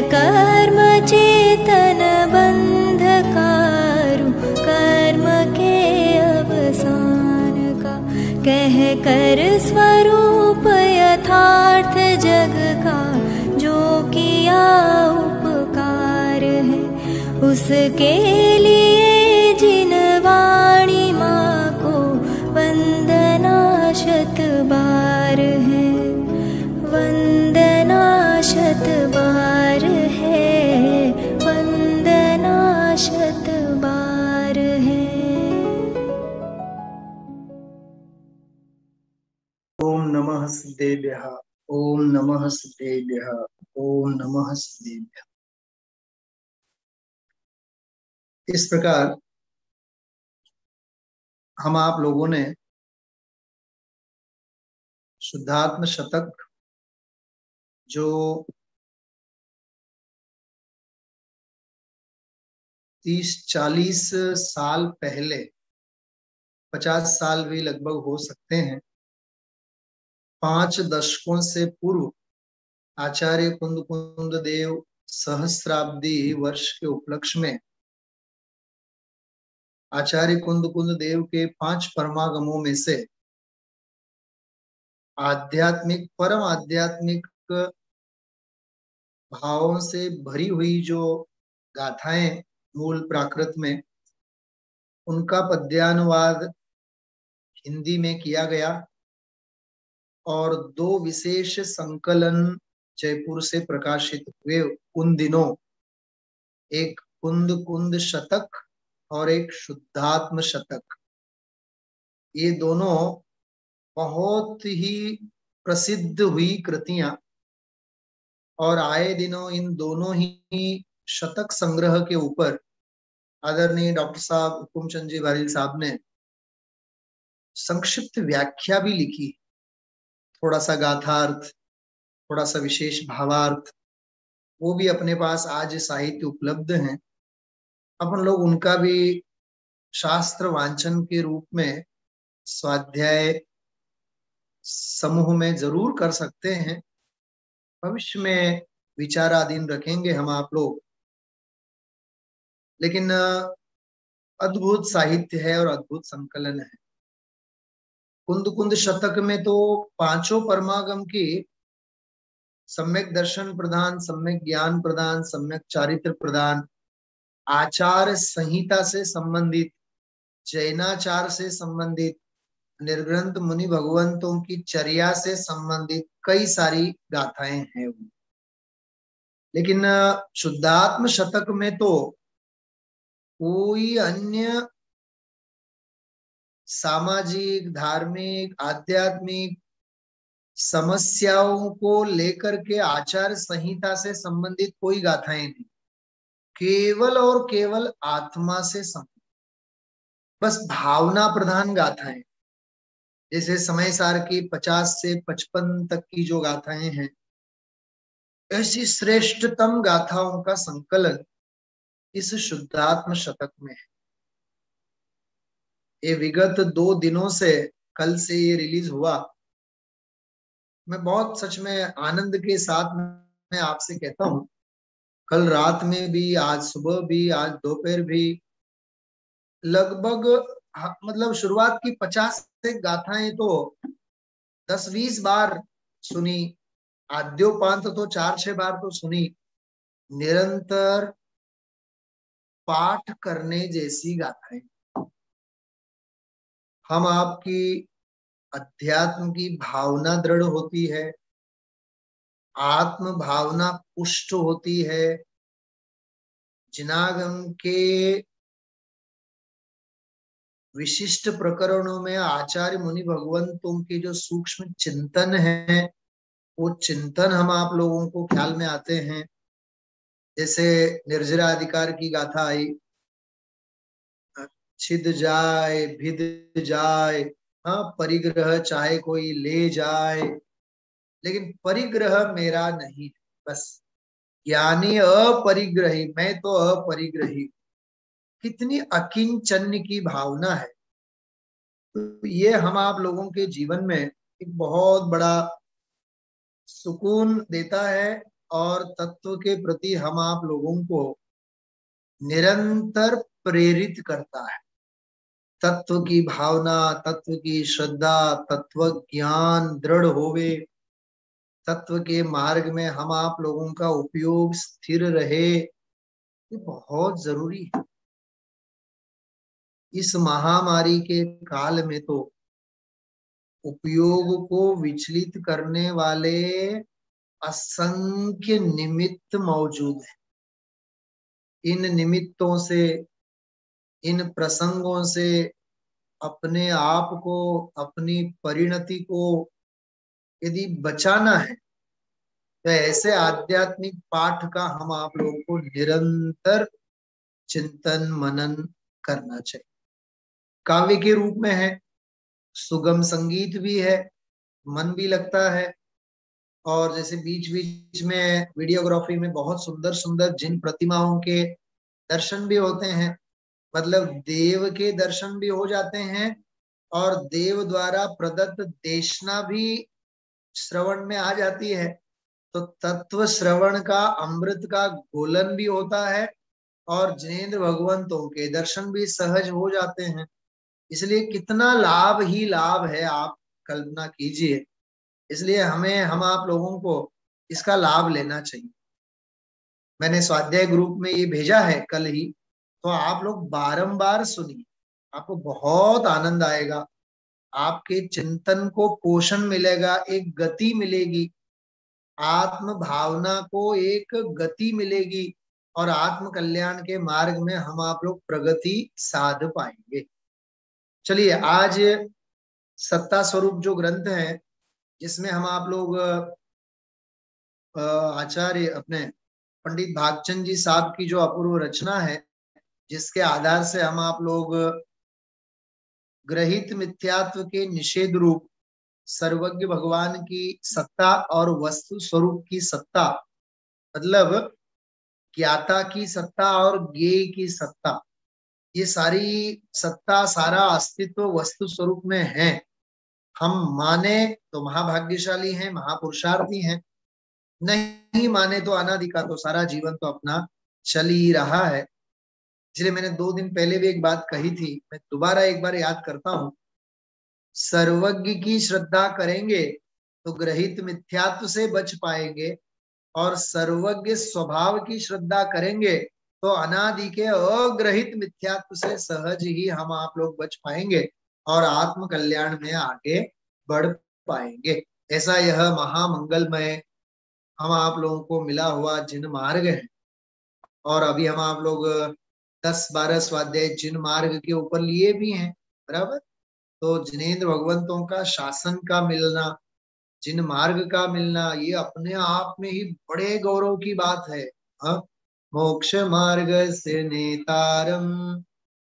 कर्म चेतन बंधकारु कर्म के अवसान का, कह कर स्वरूप यथार्थ जग का जो किया उपकार है, उसके लिए जिन वाणी माँ को वंदना शत बार है, वंदना शत बार है, वंदना शत बार है। ओम नमः सिद्धेभ्यः, ओम नमः सिद्धेभ्यः, ओम नमः सिद्धेभ्यः। इस प्रकार हम आप लोगों ने शुद्धात्म शतक जो 30-40 साल पहले, 50 साल भी लगभग हो सकते हैं, 5 दशकों से पूर्व आचार्य कुंद देव सहस्राब्दी वर्ष के उपलक्ष्य में आचार्य कुंद देव के 5 परमागमों में से आध्यात्मिक, परम आध्यात्मिक भावों से भरी हुई जो गाथाएं मूल प्राकृत में, उनका पद्यानुवाद हिंदी में किया गया और 2 विशेष संकलन जयपुर से प्रकाशित हुए उन दिनों, एक कुंद शतक और एक शुद्धात्म शतक। ये दोनों बहुत ही प्रसिद्ध हुई कृतियां और आए दिनों इन दोनों ही शतक संग्रह के ऊपर आदरणीय डॉक्टर साहब हुकुम चंद जी बारिल साहब ने संक्षिप्त व्याख्या भी लिखी, थोड़ा सा गाथार्थ, थोड़ा सा विशेष भावार्थ, वो भी अपने पास आज साहित्य उपलब्ध हैं। अपन लोग उनका भी शास्त्र वांचन के रूप में स्वाध्याय समूह में जरूर कर सकते हैं। भविष्य में विचाराधीन रखेंगे हम आप लोग, लेकिन अद्भुत साहित्य है और अद्भुत संकलन है। कुंद शतक में तो 5 परमागम की सम्यक दर्शन प्रदान, सम्यक ज्ञान प्रदान, सम्यक चारित्र प्रदान, आचार संहिता से संबंधित, जैनाचार से संबंधित, निर्ग्रंथ मुनि भगवंतों की चर्या से संबंधित कई सारी गाथाएं हैं। लेकिन शुद्धात्म शतक में तो कोई अन्य सामाजिक, धार्मिक, आध्यात्मिक समस्याओं को लेकर के आचार संहिता से संबंधित कोई गाथाएं नहीं, केवल और केवल आत्मा से संबंधित, बस भावना प्रधान गाथाएं। जैसे समय सार की 50 से 55 तक की जो गाथाएं हैं, ऐसी श्रेष्ठतम गाथाओं का संकलन इस शुद्धात्म शतक में है। ये विगत 2 दिनों से, कल से ये रिलीज हुआ। मैं बहुत सच में आनंद के साथ मैं आपसे कहता हूं, कल रात में भी, आज सुबह भी, आज दोपहर भी, लगभग मतलब शुरुआत की 50 से गाथाएं तो 10-20 बार सुनी, आद्योपांत तो 4-6 बार तो सुनी। निरंतर पाठ करने जैसी गाथाएं। हम आपकी अध्यात्म की भावना दृढ़ होती है, आत्म भावना पुष्ट होती है, जिनागम के विशिष्ट प्रकरणों में आचार्य मुनि भगवंतों के जो सूक्ष्म चिंतन है, वो चिंतन हम आप लोगों को ख्याल में आते हैं। जैसे निर्जरा अधिकार की गाथा आई, छिद जाए भिद जाए, हाँ परिग्रह चाहे कोई ले जाए, लेकिन परिग्रह मेरा नहीं, बस ज्ञानी अपरिग्रही, मैं तो अपरिग्रही। कितनी अकिंचन्य की भावना है। तो ये हम आप लोगों के जीवन में एक बहुत बड़ा सुकून देता है और तत्व के प्रति हम आप लोगों को निरंतर प्रेरित करता है। तत्व की भावना, तत्व की श्रद्धा, तत्व ज्ञान दृढ़ होवे, तत्व के मार्ग में हम आप लोगों का उपयोग स्थिर रहे, ये बहुत जरूरी है। इस महामारी के काल में तो उपयोग को विचलित करने वाले असंख्य निमित्त मौजूद हैं। इन निमित्तों से, इन प्रसंगों से अपने आप को, अपनी परिणति को यदि बचाना है तो ऐसे आध्यात्मिक पाठ का हम आप लोगों को निरंतर चिंतन मनन करना चाहिए। काव्य के रूप में है, सुगम संगीत भी है, मन भी लगता है, और जैसे बीच बीच में वीडियोग्राफी में बहुत सुंदर सुंदर जिन प्रतिमाओं के दर्शन भी होते हैं, मतलब देव के दर्शन भी हो जाते हैं और देव द्वारा प्रदत्त देशना भी श्रवण में आ जाती है। तो तत्व श्रवण का अमृत का गोलन भी होता है और जिनेंद्र भगवंतों के दर्शन भी सहज हो जाते हैं। इसलिए कितना लाभ ही लाभ है, आप कल्पना कीजिए। इसलिए हम आप लोगों को इसका लाभ लेना चाहिए। मैंने स्वाध्याय ग्रुप में ये भेजा है कल ही, तो आप लोग बारंबार सुनिए, आपको बहुत आनंद आएगा। आपके चिंतन को पोषण मिलेगा, एक गति मिलेगी, आत्म भावना को एक गति मिलेगी और आत्म कल्याण के मार्ग में हम आप लोग प्रगति साध पाएंगे। चलिए, आज सत्ता स्वरूप जो ग्रंथ है, जिसमें हम आप लोग आचार्य अपने पंडित भागचंद जी साहब की जो अपूर्व रचना है, जिसके आधार से हम आप लोग ग्रहित मिथ्यात्व के निषेध रूप सर्वज्ञ भगवान की सत्ता और वस्तु स्वरूप की सत्ता, मतलब ज्ञाता की सत्ता और ज्ञेय की सत्ता, ये सारी सत्ता, सारा अस्तित्व वस्तु स्वरूप में है। हम माने तो महाभाग्यशाली हैं, महापुरुषार्थी हैं, नहीं माने तो अनादि का तो सारा जीवन तो अपना चल ही रहा है। इसलिए मैंने 2 दिन पहले भी एक बात कही थी, मैं दोबारा एक बार याद करता हूं। सर्वज्ञ की श्रद्धा करेंगे तो ग्रहित मिथ्यात्व से बच पाएंगे, और सर्वज्ञ स्वभाव की श्रद्धा करेंगे तो अनादि के अग्रहित मिथ्यात्व से सहज ही हम आप लोग बच पाएंगे और आत्म कल्याण में आगे बढ़ पाएंगे। ऐसा यह महामंगलमय हम आप लोगों को मिला हुआ जिन मार्ग है, और अभी हम आप लोग 10-12 स्वाध्याय जिन मार्ग के ऊपर लिए भी हैं, बराबर। तो जिनेंद्र भगवंतों का शासन का मिलना, जिन मार्ग का मिलना, ये अपने आप में ही बड़े गौरव की बात है। मोक्ष मार्ग से नेतारम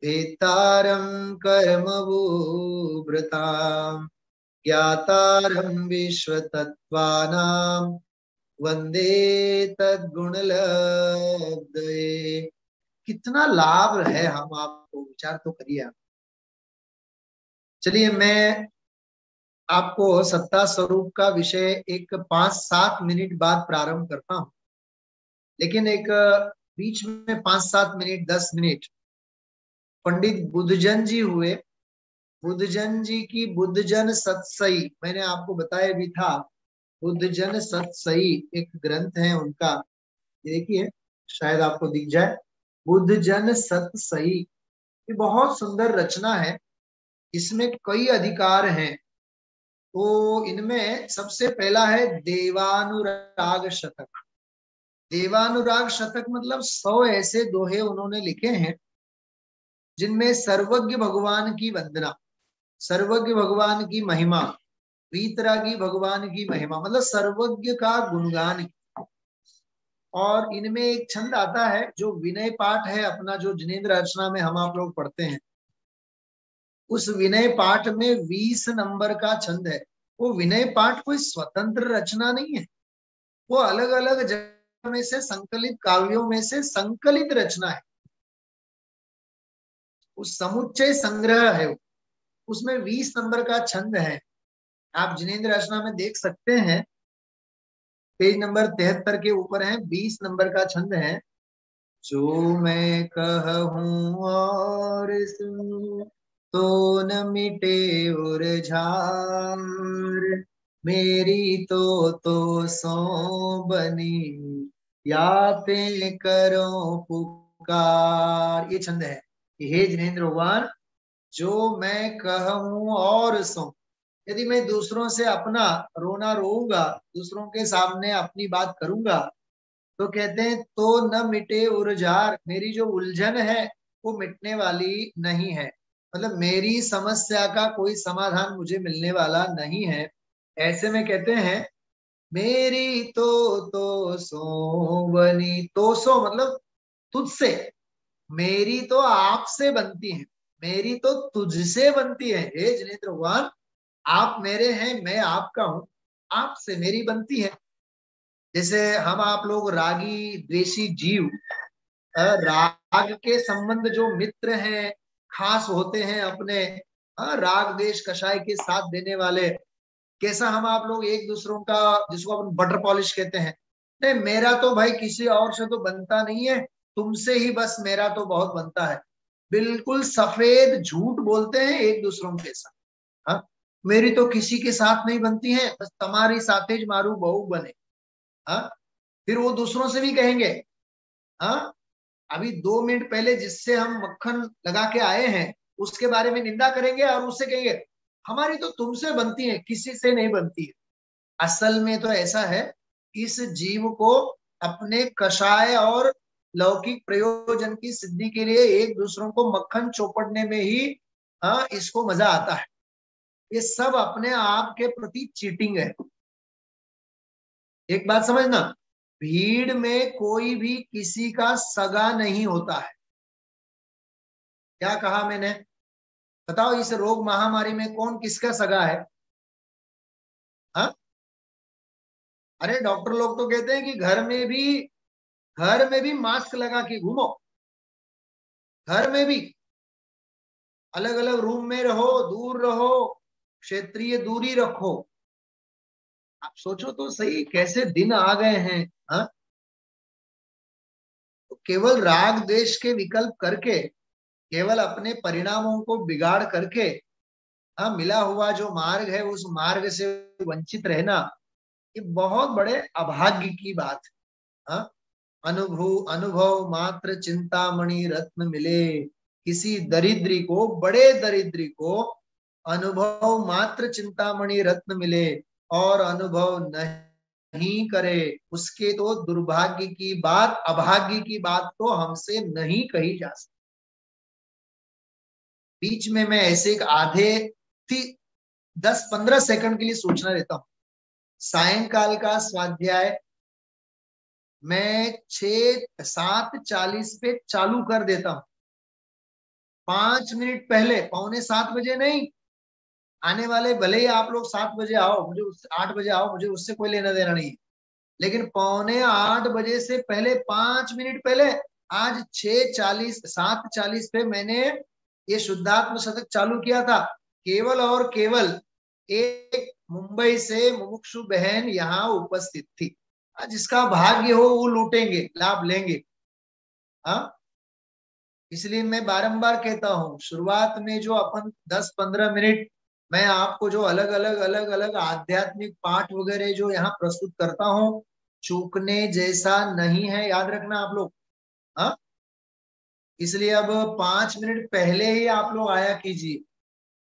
वेतारम कर्मभूभृताम ज्ञातारम विश्व तत्वानाम वंदे तद्गुणलब्धये। कितना लाभ है, हम आपको विचार तो करिए आप। चलिए, मैं आपको सत्ता स्वरूप का विषय एक 5-7 मिनट बाद प्रारंभ करता हूं, लेकिन एक बीच में 5-7 मिनट 10 मिनट पंडित बुद्धजन जी हुए, बुद्धजन जी की बुद्धजन सत्सई, मैंने आपको बताया भी था। बुद्धजन सत्सई एक ग्रंथ है उनका, देखिए शायद आपको दिख जाए, बुद्धजन सत्सई। ये बहुत सुंदर रचना है, इसमें कई अधिकार हैं। तो इनमें सबसे पहला है देवानुराग शतक। देवानुराग शतक मतलब 100 ऐसे दोहे उन्होंने लिखे हैं जिनमें सर्वज्ञ भगवान की वंदना, सर्वज्ञ भगवान की महिमा, वीतरागी भगवान की महिमा, मतलब सर्वज्ञ का गुणगान। और इनमें एक छंद आता है जो विनय पाठ है अपना, जो जिनेंद्र रचना में हम आप लोग पढ़ते हैं। उस विनय पाठ में 20 नंबर का छंद है। वो विनय पाठ कोई स्वतंत्र रचना नहीं है, वो अलग अलग जगह में से संकलित काव्यों में से संकलित रचना है। उस समुच्चय संग्रह है, उसमें 20 नंबर का छंद है। आप जिनेंद्र रचना में देख सकते हैं पेज नंबर 73 के ऊपर है, 20 नंबर का छंद है। जो मैं कहूँ और सुन तो न मिटे उरझार, मेरी तो सो बनी याते करो पुकार। ये छंद है कि हे जिनेन्द्र भगवान, जो मैं कहूँ और सुन, यदि मैं दूसरों से अपना रोना रोऊंगा, दूसरों के सामने अपनी बात करूंगा, तो कहते हैं तो न मिटे उर्जार, मेरी जो उलझन है वो मिटने वाली नहीं है। मतलब मेरी समस्या का कोई समाधान मुझे मिलने वाला नहीं है। ऐसे में कहते हैं मेरी तो सो बनी, तो सो मतलब तुझसे, मेरी तो आपसे बनती है, मेरी तो तुझसे बनती है। हे जिनेन्द्र भगवान, आप मेरे हैं, मैं आपका हूं, आपसे मेरी बनती है। जैसे हम आप लोग रागी द्वेषी जीव, राग के संबंध जो मित्र हैं, खास होते हैं अपने, राग देश कषाय के साथ देने वाले, कैसा हम आप लोग एक दूसरों का, जिसको अपन बटर पॉलिश कहते हैं, नहीं मेरा तो भाई किसी और से तो बनता नहीं है, तुमसे ही बस मेरा तो बहुत बनता है। बिल्कुल सफेद झूठ बोलते हैं एक दूसरों के साथ। हाँ, मेरी तो किसी के साथ नहीं बनती है, बस तुम्हारी साथेज मारू बहू बने। हाँ, फिर वो दूसरों से भी कहेंगे, हाँ अभी 2 मिनट पहले जिससे हम मक्खन लगा के आए हैं उसके बारे में निंदा करेंगे और उससे कहेंगे हमारी तो तुमसे बनती है, किसी से नहीं बनती है। असल में तो ऐसा है, इस जीव को अपने कषाय और लौकिक प्रयोजन की सिद्धि के लिए एक दूसरों को मक्खन चौपड़ने में ही इसको मजा आता है। ये सब अपने आप के प्रति चीटिंग है। एक बात समझना, भीड़ में कोई भी किसी का सगा नहीं होता है। क्या कहा मैंने? बताओ, इस रोग महामारी में कौन किसका सगा है? हाँ, अरे डॉक्टर लोग तो कहते हैं कि घर में भी मास्क लगा के घूमो, घर में भी अलग अलग रूम में रहो, दूर रहो, क्षेत्रीय दूरी रखो। आप सोचो तो सही कैसे दिन आ गए हैं। हाँ, तो केवल राग देश के विकल्प करके, केवल अपने परिणामों को बिगाड़ करके, हाँ मिला हुआ जो मार्ग है उस मार्ग से वंचित रहना, ये बहुत बड़े अभाग्य की बात है। हाँ, अनुभव अनुभव मात्र चिंतामणि रत्न मिले, किसी दरिद्री को, बड़े दरिद्री को अनुभव मात्र चिंतामणि रत्न मिले और अनुभव नहीं करे, उसके तो दुर्भाग्य की बात, अभाग्य की बात तो हमसे नहीं कही जा सकती। बीच में मैं ऐसे एक आधे 10-15 सेकंड के लिए सूचना देता हूं। सायंकाल का स्वाध्याय मैं 6-7:40 पे चालू कर देता हूं। 5 मिनट पहले, 6:45 नहीं, आने वाले भले ही आप लोग 7 बजे आओ, मुझे 8 बजे आओ, मुझे उससे कोई लेना देना नहीं है, लेकिन 7:45 बजे से पहले 5 मिनट पहले, आज 7:40 पे मैंने ये शुद्धात्म शतक चालू किया था। केवल और केवल एक मुंबई से मुमुक्षु बहन यहाँ उपस्थित थी, जिसका भाग्य हो वो लूटेंगे, लाभ लेंगे। हाँ, इसलिए मैं बारंबार कहता हूँ, शुरुआत में जो अपन 10-15 मिनट मैं आपको जो अलग अलग आध्यात्मिक पाठ वगैरह जो यहाँ प्रस्तुत करता हूँ, चूकने जैसा नहीं है, याद रखना आप लोग। हाँ, इसलिए अब 5 मिनट पहले ही आप लोग आया कीजिए,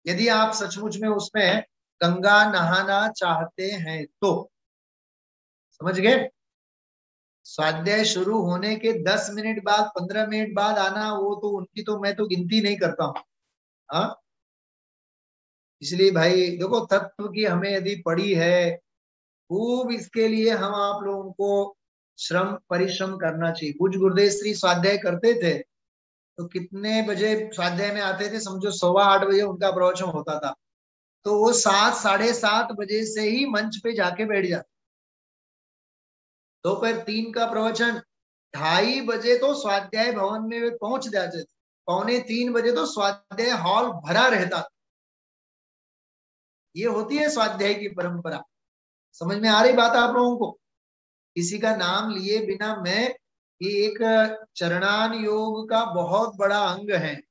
यदि आप सचमुच में उसमें गंगा नहाना चाहते हैं तो। समझ गए? स्वाध्याय शुरू होने के 10 मिनट बाद, 15 मिनट बाद आना, वो तो उनकी तो मैं तो गिनती नहीं करता हूँ। हाँ, इसलिए भाई देखो, तत्व की हमें यदि पड़ी है खूब, इसके लिए हम आप लोगों को श्रम परिश्रम करना चाहिए। कुछ गुरुदेव श्री स्वाध्याय करते थे तो कितने बजे स्वाध्याय में आते थे? समझो 7:15 बजे उनका प्रवचन होता था, तो वो 7-7:30 बजे से ही मंच पे जाके बैठ जाते। दोपहर 3 का प्रवचन, 2:30 बजे तो स्वाध्याय भवन में वे पहुंच जाते थे, 2:45 बजे तो स्वाध्याय हॉल भरा रहता था। ये होती है स्वाध्याय की परंपरा। समझ में आ रही बात आप लोगों को? किसी का नाम लिए बिना मैं, ये एक चरणान योग का बहुत बड़ा अंग है।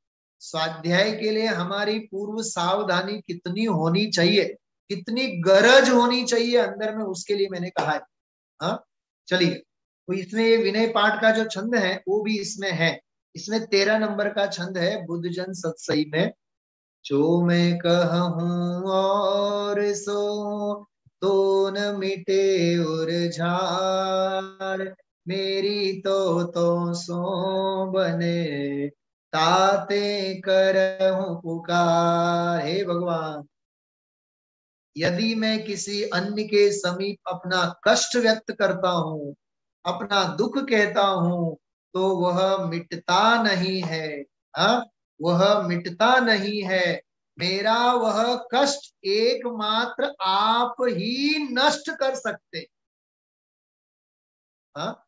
स्वाध्याय के लिए हमारी पूर्व सावधानी कितनी होनी चाहिए, कितनी गरज होनी चाहिए अंदर में, उसके लिए मैंने कहा है। हाँ चलिए, तो इसमें ये विनय पाठ का जो छंद है वो भी इसमें है। इसमें 13 नंबर का छंद है, बुद्ध जन सत्सई में। जो मैं कहूँ और सो तो न मिटे उरझार, मेरी तो सो बने ताते करहूं पुकार। हे भगवान, यदि मैं किसी अन्य के समीप अपना कष्ट व्यक्त करता हूँ, अपना दुख कहता हूँ, तो वह मिटता नहीं है। हाँ, वह मिटता नहीं है। मेरा वह कष्ट एकमात्र आप ही नष्ट कर सकते। हाँ,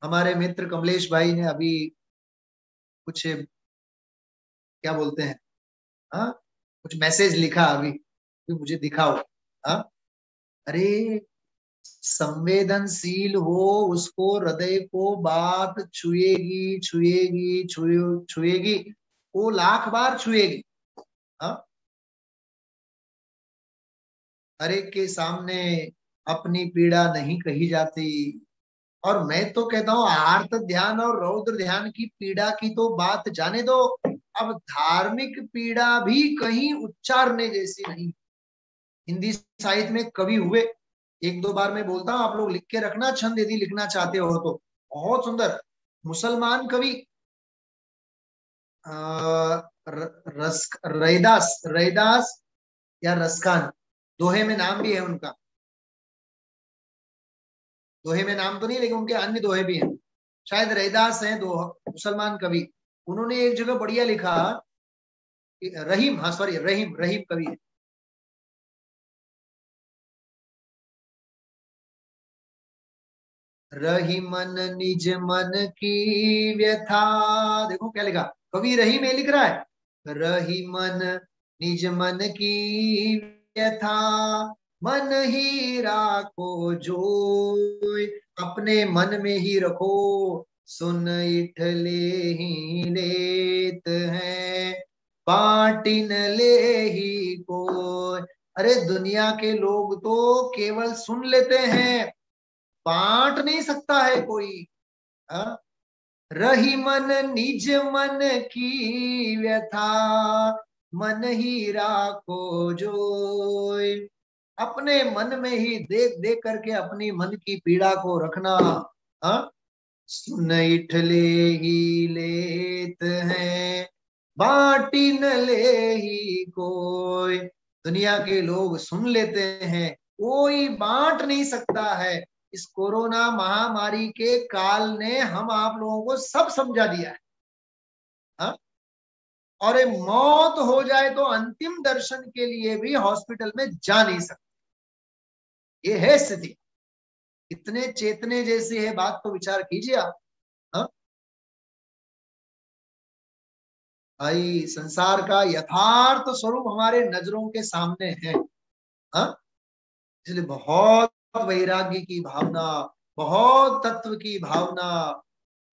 हमारे मित्र कमलेश भाई ने अभी कुछ, क्या बोलते हैं, हाँ, कुछ मैसेज लिखा अभी, मुझे दिखाओ। हाँ, अरे संवेदनशील हो, उसको हृदय को बात छुएगी छुएगी छुएगी, वो लाख बार छुएगी। हाँ, हर एक के सामने अपनी पीड़ा नहीं कही जाती। और मैं तो कहता हूँ आर्त ध्यान और रौद्र ध्यान की पीड़ा की तो बात जाने दो, अब धार्मिक पीड़ा भी कहीं उच्चारने जैसी नहीं। हिंदी साहित्य में कवि हुए, एक दो बार मैं बोलता हूँ, आप लोग लिख के रखना छंद, यदि लिखना चाहते हो तो। बहुत सुंदर मुसलमान कवि रैदास, रैदास या रसखान, दोहे में नाम भी है उनका। दोहे में नाम तो नहीं, लेकिन उनके अन्य दोहे भी हैं। शायद रैदास हैं दो मुसलमान कवि। उन्होंने एक जगह बढ़िया लिखा, रहीम, हाँ सॉरी, रहीम, रहीम कवि है। रही मन निज मन की व्यथा, देखो क्या लिखा, कवि रही में लिख रहा है, रही मन निज मन की व्यथा, मन ही राखो जोय, अपने मन में ही रखो, सुन इठले ही लेत हैं, बाटिन ले ही कोय। अरे दुनिया के लोग तो केवल सुन लेते हैं, बांट नहीं सकता है कोई। हाँ? रही मन निज मन की व्यथा, मन ही राखो जोय, अपने मन में ही देख देख करके अपनी मन की पीड़ा को रखना। हाँ, सुन इठले ही लेत हैं, बाटी न ले ही कोई। दुनिया के लोग सुन लेते हैं, कोई बांट नहीं सकता है। इस कोरोना महामारी के काल ने हम आप लोगों को सब समझा दिया है। हाँ? और ये मौत हो जाए तो अंतिम दर्शन के लिए भी हॉस्पिटल में जा नहीं सकते, ये है स्थिति। इतने चेतने जैसी है बात, तो विचार कीजिए आप। हाँ? भाई संसार का यथार्थ स्वरूप हमारे नजरों के सामने है। हाँ? इसलिए बहुत वैराग्य की भावना, बहुत तत्व की भावना।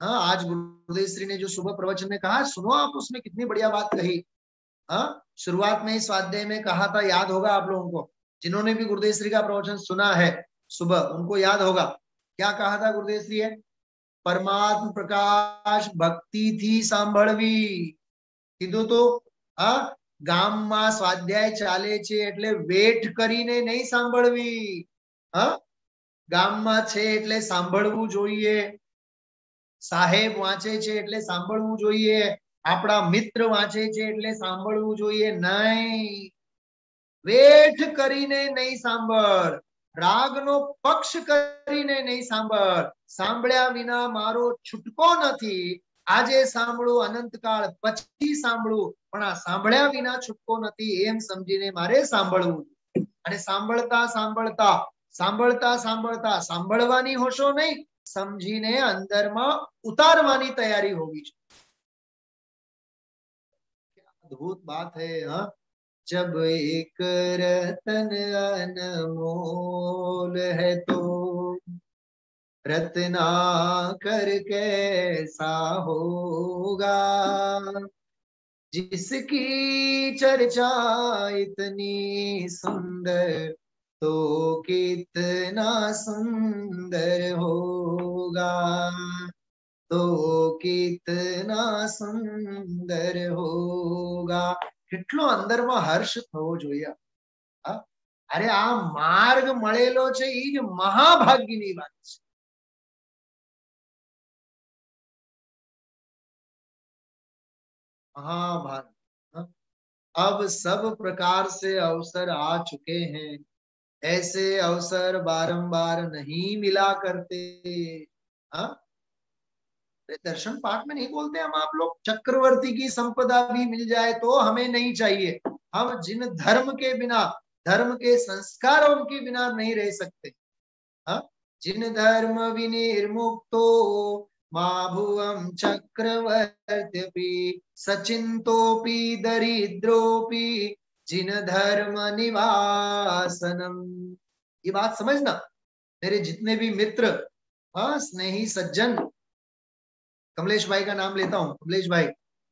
हाँ, आज गुरुदेव श्री ने जो सुबह प्रवचन में कहा, सुनो आप, उसमें कितनी बढ़िया बात कही। हाँ, शुरुआत में इस स्वाध्याय में कहा था, याद होगा आप लोगों को, जिन्होंने भी गुरुदेव श्री का प्रवचन सुना है सुबह, उनको याद होगा क्या कहा था गुरुदेव श्री है, परमात्म प्रकाश भक्ति थी सांभळवी। કીધું તો હા, ગામમાં સ્વાધ્યાય ચાલે છે એટલે વેઠ કરીને નહીં સાંભળવી, હા, ગામમાં છે એટલે સાંભળવું જોઈએ, સાહેબ વાંચે છે એટલે સાંભળવું જોઈએ, આપણા મિત્ર વાંચે છે એટલે સાંભળવું જોઈએ નહીં, વેઠ કરીને નહીં સાંભળ, રાગનો પક્ષ કરીને નહીં સાંભળ, સાંભળ્યા વિના મારો છૂટકો નથી, આજે સાંભળો અનંતકાળ પછી સાંભળું, પણ આ સાંભળ્યા વિના છૂટકો નથી, એમ સમજીને મારે સાંભળવું. અને સાંભળતા સાંભળતા સાંભળતા સાંભળતા સાંભળવાની હોશો નહીં, સમજીને અંદરમાં ઉતારવાની તૈયારી હોવી છે. અદ્ભુત बात है. हाँ, जब एक रतन अनमोल है तो रत्नाकर कैसा होगा। जिसकी चर्चा इतनी सुंदर तो कितना सुंदर होगा, तो कितना सुंदर होगा। કેટલો અંદરમાં હર્ષ થવો જોઈએ। અરે આ માર્ગ મળેલો છે એ જ મહાભાગ્યની વાત છે। महाभाग्य। अब सब प्रकार से अवसर आ चुके हैं, ऐसे अवसर बारंबार नहीं मिला करते। हाँ, दर्शन पाठ में नहीं बोलते हम आप लोग चक्रवर्ती की संपदा भी मिल जाए तो हमें नहीं चाहिए। हम जिन धर्म के बिना, धर्म के संस्कारों के बिना नहीं रह सकते। हाँ, जिन धर्म विनिर्मुक्तो मा भुवं चक्रवर्त्यपि सचिंतोपि दरिद्रोपि जिन धर्म निवासनम। ये बात समझना मेरे जितने भी मित्र, हाँ, स्नेही सज्जन, कमलेश भाई का नाम लेता हूं, कमलेश भाई,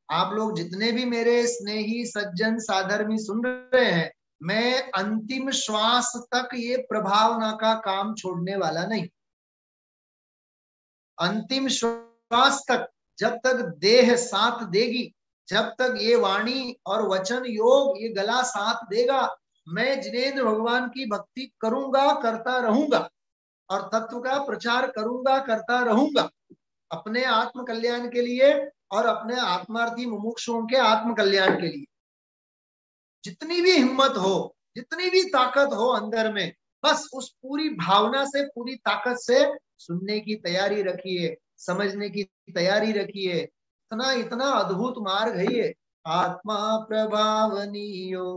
आप लोग जितने भी मेरे स्नेही सज्जन साधर्मी सुन रहे हैं, मैं अंतिम श्वास तक ये प्रभावना का काम छोड़ने वाला नहीं। अंतिम श्वास तक, जब तक देह साथ देगी, जब तक ये वाणी और वचन योग ये गला साथ देगा, मैं जिनेंद्र भगवान की भक्ति करूंगा, करता रहूंगा और तत्व का प्रचार करूंगा, करता रहूंगा, अपने आत्म कल्याण के लिए और अपने आत्मार्थी मुमुक्षुओं के आत्म कल्याण के लिए। जितनी भी हिम्मत हो, जितनी भी ताकत हो अंदर में, बस उस पूरी भावना से, पूरी ताकत से सुनने की तैयारी रखिए, समझने की तैयारी रखिए। इतना इतना अद्भुत मार्ग है ये। आत्मा प्रभावनीयो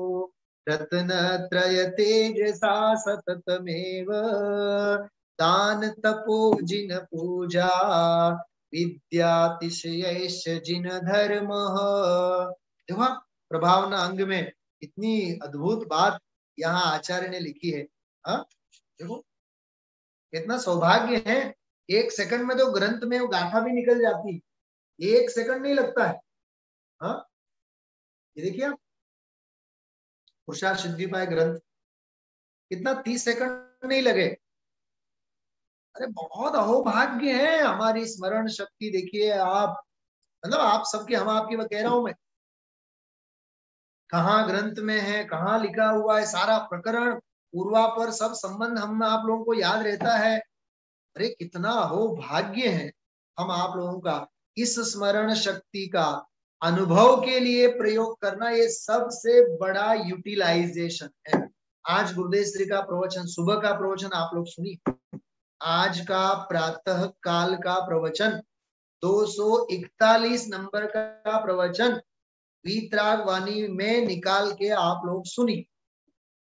रत्न त्रय तेजसा सततमेव दान तपो जिन पूजा विद्यातिशयैष जिन धर्म। देखो प्रभावना अंग में इतनी अद्भुत बात यहाँ आचार्य ने लिखी है। हाँ, देखो कितना सौभाग्य है। एक सेकंड में तो ग्रंथ में वो गाथा भी निकल जाती, एक सेकंड नहीं लगता है। हाँ, ये देखिए पुरुषार्थ सिद्धि पाए ग्रंथ, कितना 30 सेकंड नहीं लगे। अरे बहुत अहोभाग्य है हमारी स्मरण शक्ति। देखिए आप, मतलब आप सबके, हम आपकी कह रहा हूं मैं, कहाँ ग्रंथ में है, कहाँ लिखा हुआ है, सारा प्रकरण पूर्वापर सब संबंध हम आप लोगों को याद रहता है। अरे कितना हो भाग्य है हम आप लोगों का। इस स्मरण शक्ति का अनुभव के लिए प्रयोग करना ये सबसे बड़ा यूटिलाइजेशन है। आज गुरुदेव श्री का प्रवचन, सुबह का प्रवचन आप लोग सुनिए। आज का प्रातः काल का प्रवचन 241 नंबर का प्रवचन वीतराग वाणी में निकाल के आप लोग सुनिए,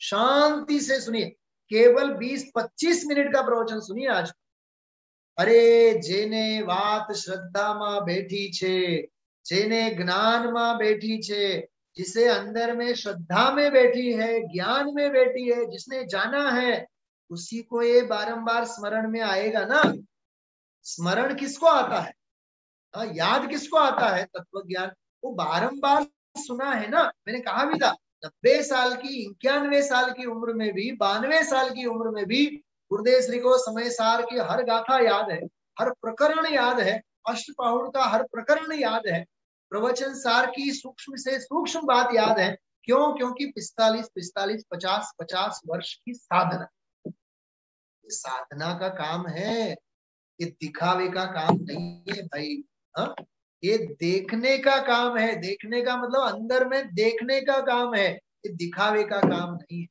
शांति से सुनिए। केवल 20-25 मिनट का प्रवचन सुनिए आज। अरे जेने वात श्रद्धा में बैठी छे, जेने ज्ञान में बैठी छे, जिसे अंदर में श्रद्धा में बैठी है, ज्ञान में बैठी है, जिसने जाना है, उसी को ये बारंबार स्मरण में आएगा ना। स्मरण किसको आता है, याद किसको आता है? तत्व ज्ञान। वो बारंबार सुना है ना। मैंने कहा भी था 90 साल की, 91 साल की उम्र में भी, 92 साल की उम्र में भी गुरुदेव श्री को समय सार की हर गाथा याद है, हर प्रकरण याद है, अष्टपाहुड़ का हर प्रकरण याद है, प्रवचन सार की सूक्ष्म से सूक्ष्म बात याद है। क्यों? क्योंकि 45, 50 वर्ष की साधना, साधना का काम है, ये दिखावे का काम नहीं है भाई। हाँ, ये देखने का काम है। देखने का मतलब अंदर में देखने का काम है, ये दिखावे का काम नहीं है।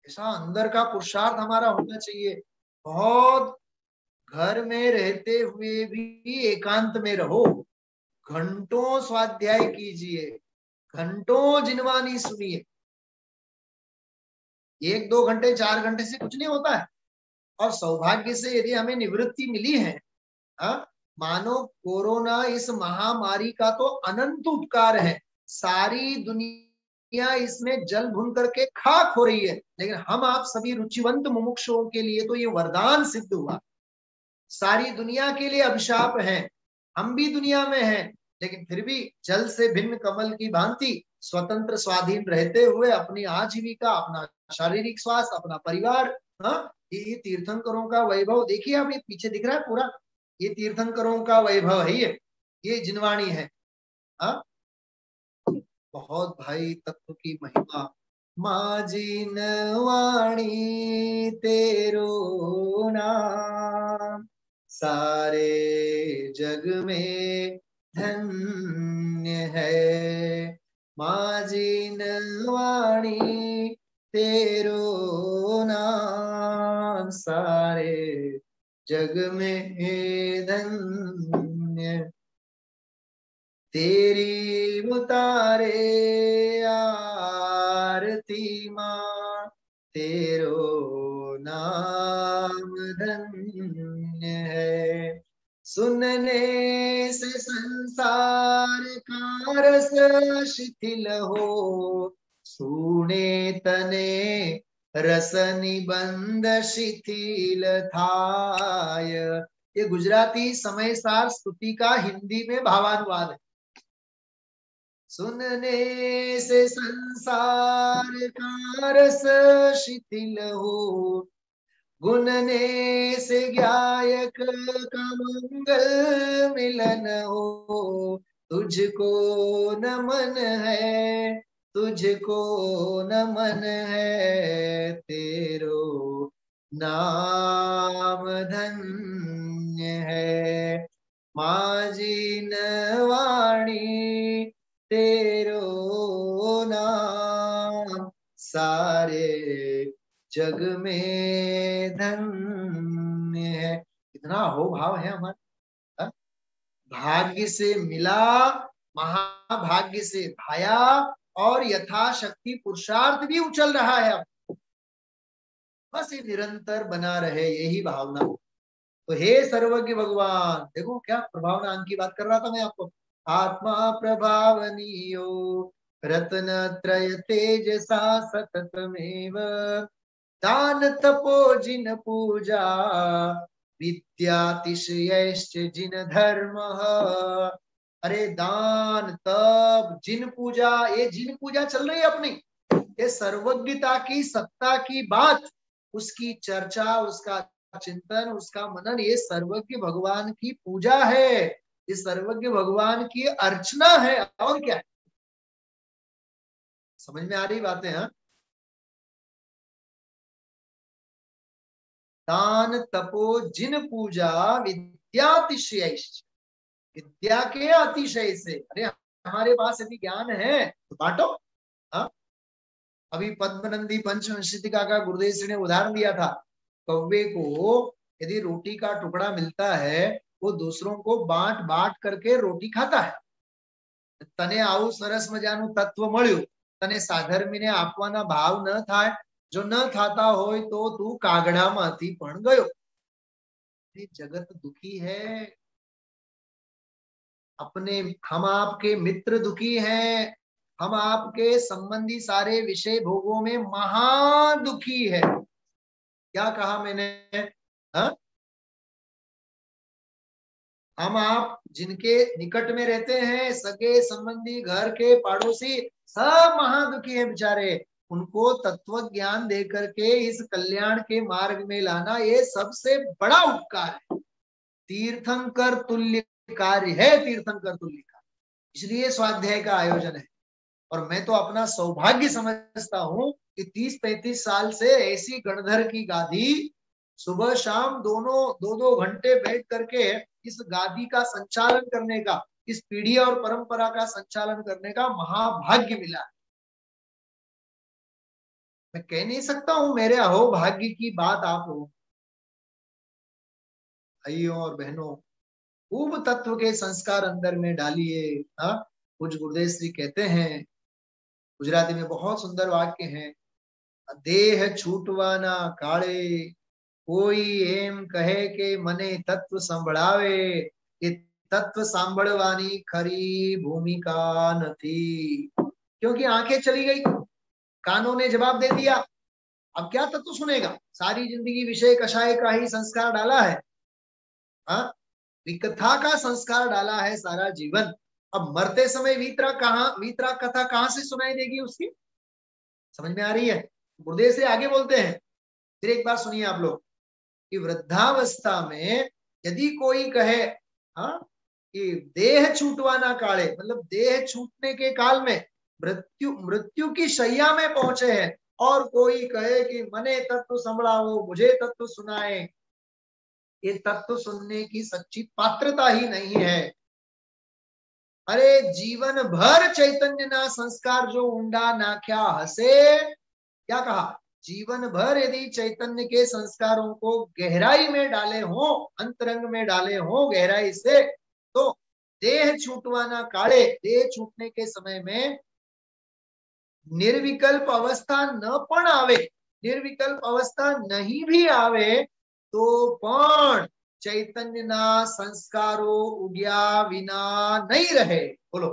ऐसा अंदर का पुरुषार्थ हमारा होना चाहिए। बहुत घर में रहते हुए भी एकांत में रहो, घंटों स्वाध्याय कीजिए, घंटों जिनवानी सुनिए। 1-2 घंटे 4 घंटे से कुछ नहीं होता है। और सौभाग्य से यदि हमें निवृत्ति मिली है, मानो कोरोना इस महामारी का तो अनंत उपकार है। सारी दुनिया दुनिया इसमें जल भुन करके खाक हो रही है, लेकिन हम आप सभी रुचिवंत मुमुक्षुओं के लिए तो ये वरदान सिद्ध हुआ। सारी दुनिया के लिए अभिशाप है, हम भी दुनिया में हैं, लेकिन फिर भी जल से भिन्न कमल की भांति स्वतंत्र स्वाधीन रहते हुए अपनी आजीविका, अपना शारीरिक स्वास्थ्य, अपना परिवार, हाँ, ये तीर्थंकरों का वैभव देखिए। आप ये पीछे दिख रहा है पूरा, ये तीर्थंकरों का वैभव है, ये जिनवाणी है। हाँ, बहुत भाई तत्व की महिमा। माँ जिनवाणी तेरो नाम, सारे जग में धन्य है। माँ जिनवाणी तेरो नाम, सारे जग में धन्य। तेरी उतारे आरती माँ, तेरो नाम धन्य है। सुनने से संसार का रस शिथिल हो, सुने तने रस निबंध शिथिल थाय। ये गुजराती समय सार स्तुति का हिंदी में भावानुवाद है। सुनने से संसार का रस शिथिल हो, गुनने से गायक का मंगल मिलन हो। तुझको नमन है, तुझको नमन है, तेरो नाम धन्य है। माँ जिनवाणी तेरो नाम, सारे जग में धन्य है। कितना हो भाव है हमारा। भाग्य से मिला, महाभाग्य से भाया, और यथाशक्ति पुरुषार्थ भी उछल रहा है। अब बस ये निरंतर बना रहे, यही भावना। तो हे सर्वज्ञ भगवान, देखो क्या प्रभावना अंग की बात कर रहा था मैं आपको। आत्मा प्रभावनीयो रत्न त्रय तेजसा सततमेव, दान तपो जिन पूजा विद्यातिशयश्च जिन धर्म। अरे दान तप जिन पूजा, ये जिन पूजा चल रही है अपनी, ये सर्वज्ञता की सत्ता की बात, उसकी चर्चा, उसका चिंतन, उसका मनन, ये सर्वज्ञ भगवान की पूजा है, ये सर्वज्ञ भगवान की अर्चना है। और क्या है, समझ में आ रही बातें। हाँ, दान तपो जिन पूजा विद्यातिशय, विद्या के अतिशय से। अरे हमारे पास यदि ज्ञान है तो बांटो। हाँ, अभी पद्मनंदी पंचवंशिका का गुरुदेव श्री ने उदाहरण दिया था। कौवे को यदि रोटी का टुकड़ा मिलता है, वो दूसरों को बांट बांट करके रोटी खाता है। तने आવું સરસ મજાનું તત્વ મળ્યું, તને સાધર્મીને આપવાના ભાવ ન થાય, જો ન થાતા હોય તો તું કાગડામાંથી પણ ગયો। जगत दुखी है, अपने हम आपके मित्र दुखी हैं, हम आपके संबंधी सारे विषय भोगों में महा दुखी है। क्या कहा मैंने? हा? हम आप जिनके निकट में रहते हैं, सगे संबंधी, घर के पड़ोसी, सब महादुखी है बेचारे। उनको तत्व ज्ञान दे करके इस कल्याण के मार्ग में लाना, ये सबसे बड़ा उपकार है। तीर्थंकर तुल्य कार्य है, तीर्थंकर तुल्य कार्य, इसलिए स्वाध्याय का आयोजन है। और मैं तो अपना सौभाग्य समझता हूं कि 30-35 साल से ऐसी गणधर की गादी, सुबह शाम दोनों 2-2 घंटे बैठ करके इस गादी का संचालन करने का, इस पीढ़ी और परंपरा का संचालन करने का महाभाग्य मिला। मैं कह नहीं सकता हूं मेरे अहो भाग्य की बात आप हो। भाइयों और बहनों, खूब तत्व के संस्कार अंदर में डालिए। हाँ, कुछ गुरुदेव श्री कहते हैं, गुजराती में बहुत सुंदर वाक्य है, देह छूटवाना काले कोई एम कहे के मने तत्व संभळावे, ये तत्व सांभळवानी खरी भूमिका नथी। क्योंकि आंखें चली गई, कानों ने जवाब दे दिया, अब क्या तत्व सुनेगा? सारी जिंदगी विषय कषाय का ही संस्कार डाला है, हाँ, विकथा का संस्कार डाला है सारा जीवन। अब मरते समय वीतरा कथा कहाँ से सुनाई देगी उसकी? समझ में आ रही है? गुरुदेव से आगे बोलते हैं, फिर एक बार सुनिए आप लोग, कि वृद्धावस्था में यदि कोई कहे, हाँ, कि देह छूटवाना काले, मतलब देह छूटने के काल में मृत्यु की शैया में पहुंचे हैं, और कोई कहे कि मने तत्व संभळावो, मुझे तत्व सुनाए, ये तत्व सुनने की सच्ची पात्रता ही नहीं है। अरे जीवन भर चैतन्य ना संस्कार जो ऊंडा नाख्या हसे, क्या कहा? जीवन भर यदि चैतन्य के संस्कारों को गहराई में डाले हो, अंतरंग में डाले हो गहराई से, तो देह छूटवाना काले, देह छूटने के समय में निर्विकल्प अवस्था न पण आवे, निर्विकल्प अवस्था नहीं भी आवे, तो पण चैतन्य ना संस्कारो उग्या विना नहीं रहे। बोलो,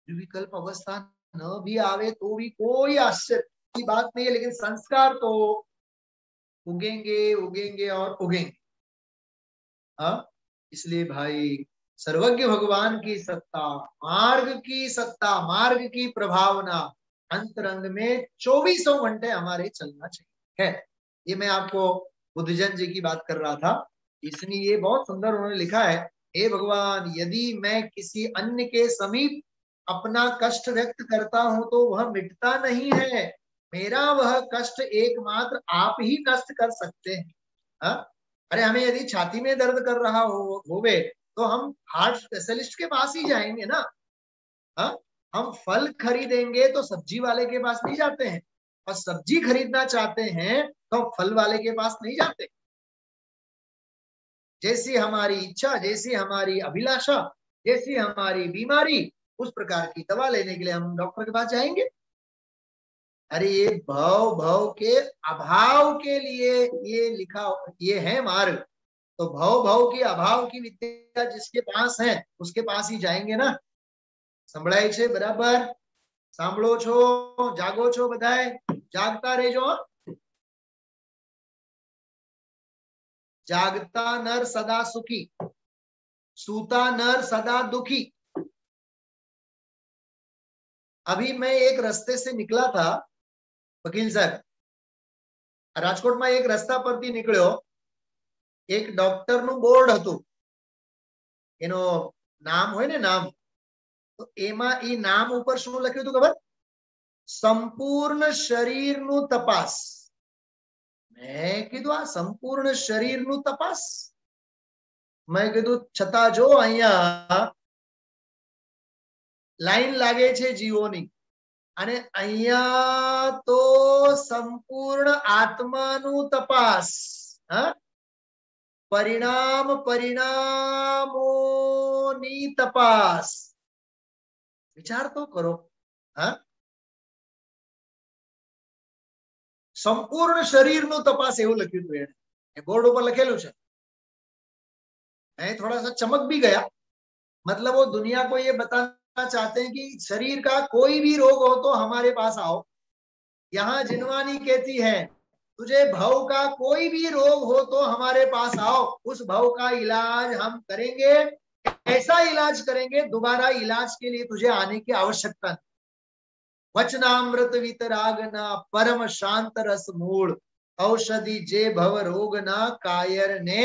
निर्विकल्प अवस्था न भी आवे तो भी कोई आश्चर्य की बात नहीं है, लेकिन संस्कार तो उगेंगे उगेंगे और उगेंगे। हाँ, इसलिए भाई सर्वज्ञ भगवान की सत्ता, मार्ग की प्रभावना अंतरंग में 24 घंटे हमारे चलना चाहिए है। ये मैं आपको बुद्धजन जी की बात कर रहा था, इसलिए ये बहुत सुंदर उन्होंने लिखा है, हे भगवान, यदि मैं किसी अन्य के समीप अपना कष्ट व्यक्त करता हूं तो वह मिटता नहीं है, मेरा वह कष्ट एकमात्र आप ही नष्ट कर सकते हैं। हा? अरे हमें यदि छाती में दर्द कर रहा होवे तो हम हार्ट स्पेशलिस्ट के पास ही जाएंगे ना। हा? हम फल खरीदेंगे तो सब्जी वाले के पास नहीं जाते हैं, और सब्जी खरीदना चाहते हैं तो फल वाले के पास नहीं जाते। जैसी हमारी इच्छा, जैसी हमारी अभिलाषा, जैसी हमारी बीमारी, उस प्रकार की दवा लेने के लिए हम डॉक्टर के पास जाएंगे। अरे ये भव के अभाव के लिए ये लिखा, ये है मार्ग। तो भव के अभाव की विद्या जिसके पास है उसके पास ही जाएंगे ना। संभळाय छे बराबर? सांभळो छो, जागो छो बधाए? जागता रहेजो। जागता नर सदा सुखी, सूता नर सदा दुखी। अभी मैं एक रास्ते से निकला था वकील साहब, राजकोट में एक रस्ता परथी निकळ्यो, एक डॉक्टर નું બોર્ડ હતું, એનો નામ હોય ને નામ, તો એમાં ઈ નામ ઉપર શું લખ્યું હતું ખબર? સંપૂર્ણ શરીરનું તપાસ। मैं कीधुं आ संपूर्ण शरीरનું તપાસ? मैं कीधुं छता जो अहींया लाइन लागे छे जीवोनी, અને અહીંયા તો સંપૂર્ણ આત્માનું તપાસ। હા, परिणामोनी तपास। विचार तो करो। हाँ, संपूर्ण शरीर नु तपास एवं लख्યું હતું એને बोर्ड पर लखेलू है। मैं थोड़ा सा चमक भी गया, मतलब वो दुनिया को ये बताना चाहते हैं कि शरीर का कोई भी रोग हो तो हमारे पास आओ। यहाँ जिनवानी कहती है तुझे भव का कोई भी रोग हो तो हमारे पास आओ, उस भव का इलाज हम करेंगे। ऐसा इलाज करेंगे दोबारा इलाज के लिए तुझे आने की आवश्यकता नहीं। वचनामृत वितरागना परम शांत रस मूल, औषधि जे भव रोग ना कायर ने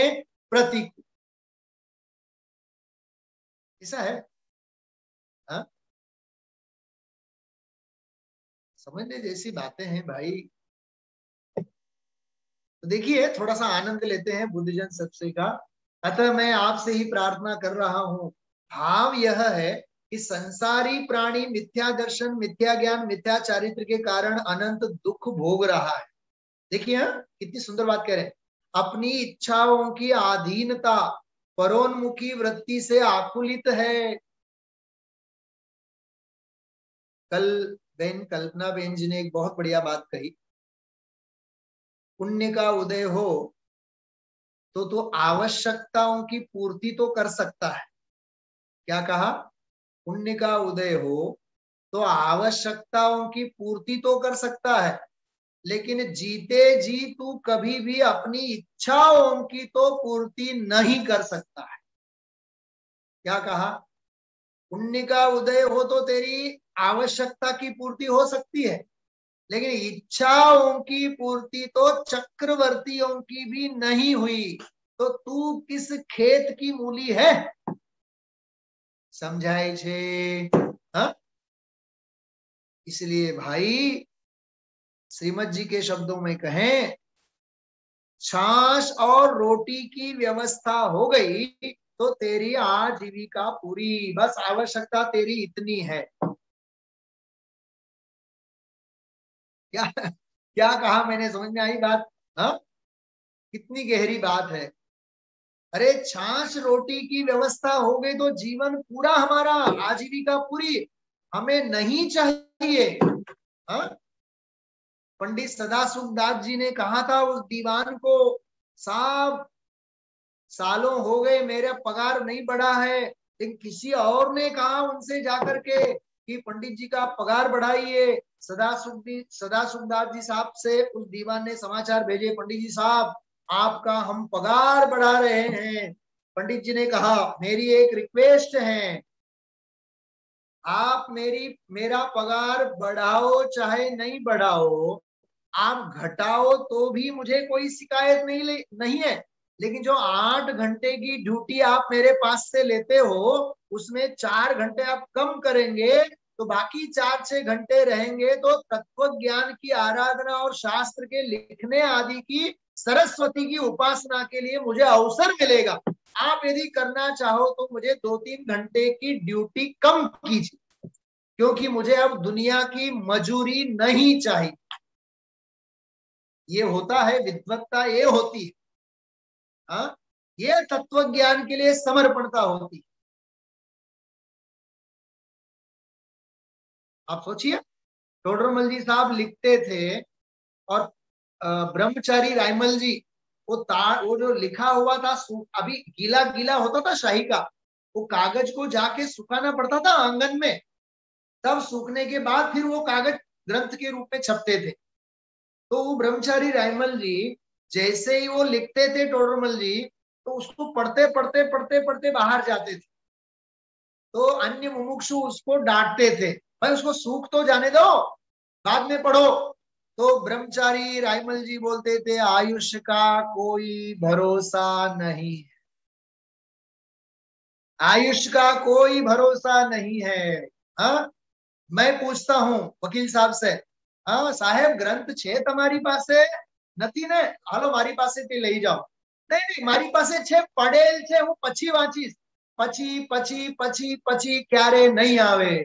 प्रतिकूल। ऐसा है। हा? समझने जैसी बातें हैं भाई। तो देखिए थोड़ा सा आनंद लेते हैं बुद्धजन सत्संग का। अतः मैं आपसे ही प्रार्थना कर रहा हूं, भाव यह है कि संसारी प्राणी मिथ्या दर्शन, मिथ्या ज्ञान, मिथ्या चारित्र के कारण अनंत दुख भोग रहा है। देखिए कितनी सुंदर बात कह रहे हैं, अपनी इच्छाओं की अधीनता, परोन्मुखी वृत्ति से आकुलित है। कल बहन कल्पना बहन जी ने एक बहुत बढ़िया बात कही, पुण्य का उदय हो तो आवश्यकताओं की पूर्ति तो कर सकता है। क्या कहा? पुण्य का उदय हो तो आवश्यकताओं की पूर्ति तो कर सकता है, लेकिन जीते जी तू कभी भी अपनी इच्छाओं की तो पूर्ति नहीं कर सकता है। क्या कहा? पुण्य का उदय हो तो तेरी आवश्यकता की पूर्ति हो सकती है, लेकिन इच्छाओं की पूर्ति तो चक्रवर्तियों की भी नहीं हुई। तो तू किस खेत की मूली है? समझाए छे? हाँ? इसलिए भाई श्रीमद जी के शब्दों में कहें, छाछ और रोटी की व्यवस्था हो गई तो तेरी आजीविका पूरी, बस आवश्यकता तेरी इतनी है। क्या क्या कहा मैंने? समझ में आई बात? हाँ, कितनी गहरी बात है। अरे छाछ रोटी की व्यवस्था हो गई तो जीवन पूरा हमारा, आजीविका पूरी, हमें नहीं चाहिए। हाँ? पंडित सदाशिव दास जी ने कहा था उस दीवान को, साहब सालों हो गए मेरा पगार नहीं बढ़ा है, लेकिन किसी और ने कहा उनसे जाकर के कि पंडित जी का पगार बढ़ाइए। सदाशिवदास जी साहब से उस दीवान ने समाचार भेजे, पंडित जी साहब आपका हम पगार बढ़ा रहे हैं। पंडित जी ने कहा मेरी एक रिक्वेस्ट है, आप मेरा पगार बढ़ाओ चाहे नहीं बढ़ाओ, आप घटाओ तो भी मुझे कोई शिकायत नहीं है, लेकिन जो 8 घंटे की ड्यूटी आप मेरे पास से लेते हो उसमें 4 घंटे आप कम करेंगे तो बाकी 4-6 घंटे रहेंगे तो तत्व ज्ञान की आराधना और शास्त्र के लिखने आदि की सरस्वती की उपासना के लिए मुझे अवसर मिलेगा। आप यदि करना चाहो तो मुझे 2-3 घंटे की ड्यूटी कम कीजिए, क्योंकि मुझे अब दुनिया की मजूरी नहीं चाहिए। ये होता है विद्वत्ता, ये होती है। हाँ, ये तत्व ज्ञान के लिए समर्पणता होती है। आप सोचिए, टोडरमल जी साहब लिखते थे और ब्रह्मचारी रायमल जी वो जो लिखा हुआ था, अभी गीला गीला होता था शाही का, वो कागज को जाके सुखाना पड़ता था आंगन में, तब सूखने के बाद फिर वो कागज ग्रंथ के रूप में छपते थे। तो वो ब्रह्मचारी रायमल जी जैसे ही वो लिखते थे टोडरमल जी, तो उसको पढ़ते पढ़ते पढ़ते पढ़ते बाहर जाते थे, तो अन्य मुमुक्षु उसको डांटते थे, भाई उसको सूख तो जाने दो, बाद में पढ़ो। तो ब्रह्मचारी रायमल जी बोलते थे आयुष का कोई भरोसा नहीं, आयुष का कोई भरोसा नहीं है। हाँ, मैं पूछता हूँ वकील साहब से, हाँ साहेब ग्रंथ छे તમારી પાસે નથી ને, હાલો મારી પાસેથી લઈ જાઓ। नहीं नहीं મારી પાસે છે, પડેલ છે, હું પછી વાંચીશ। પછી પછી પછી પછી ક્યારે નહીં આવે,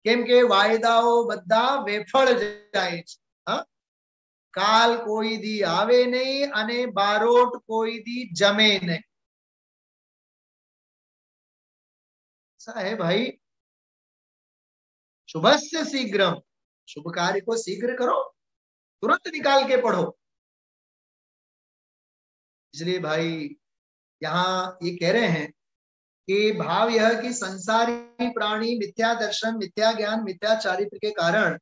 કેમ કે વાયદાઓ બધા વેફળ જાય છે। હા, કાલ કોઈ દી આવે નહીં અને બારોટ કોઈ दी જમે નહીં। साहेब भाई शुभस्य शीघ्रम, शुभ कार्य को शीघ्र करो, तुरंत निकाल के पढ़ो। इसलिए भाई यहाँ ये कह रहे हैं कि भाव यह कि संसारी प्राणी मिथ्या दर्शन, मिथ्या ज्ञान, मिथ्या चारित्र के कारण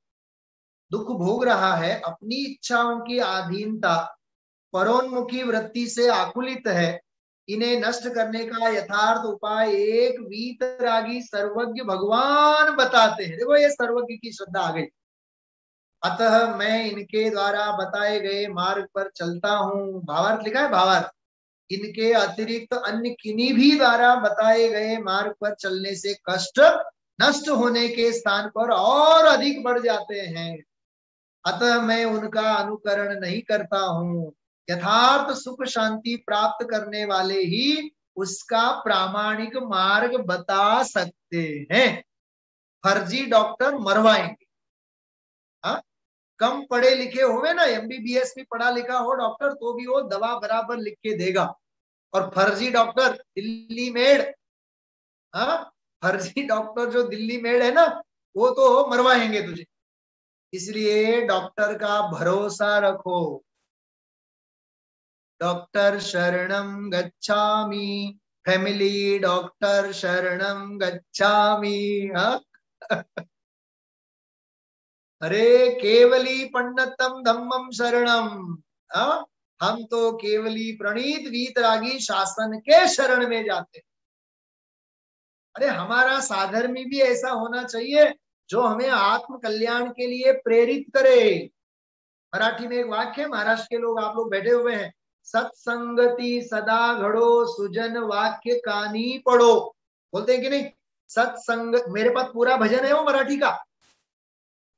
दुख भोग रहा है, अपनी इच्छाओं की अधीनता, परोन्मुखी वृत्ति से आकुलित है। इन्हें नष्ट करने का यथार्थ उपाय एक वीतरागी सर्वज्ञ भगवान बताते हैं। देखो ये सर्वज्ञ की श्रद्धा आ गई। अतः मैं इनके द्वारा बताए गए मार्ग पर चलता हूँ। भावार्थ लिखा है, भावार्थ, इनके अतिरिक्त अन्य किन्हीं भी द्वारा बताए गए मार्ग पर चलने से कष्ट नष्ट होने के स्थान पर और अधिक बढ़ जाते हैं। अतः मैं उनका अनुकरण नहीं करता हूँ। यथार्थ सुख शांति प्राप्त करने वाले ही उसका प्रामाणिक मार्ग बता सकते हैं। फर्जी डॉक्टर मरवाएंगे। हाँ, कम पढ़े लिखे होवे ना, एमबीबीएस भी पढ़ा लिखा हो डॉक्टर, तो भी वो दवा बराबर लिख के देगा। और फर्जी डॉक्टर दिल्ली मेड, हाँ, फर्जी डॉक्टर जो दिल्ली मेड है ना, वो तो मरवाएंगे तुझे। इसलिए डॉक्टर का भरोसा रखो। डॉक्टर शरणम गच्छामि, फैमिली डॉक्टर शरणम गच्छामि। हाँ अरे केवली पंडितम धम्मम शरणम, हाँ, हम तो केवली प्रणीत वीतरागी शासन के शरण में जाते। अरे हमारा साधर्मी भी ऐसा होना चाहिए जो हमें आत्म कल्याण के लिए प्रेरित करे। मराठी में एक वाक्य है, महाराष्ट्र के लोग आप लोग बैठे हुए हैं, सत्संगति सदा घड़ो सुजन वाक्य कानी पढ़ो, बोलते हैं कि नहीं? सत्संग, मेरे पास पूरा भजन है वो मराठी का,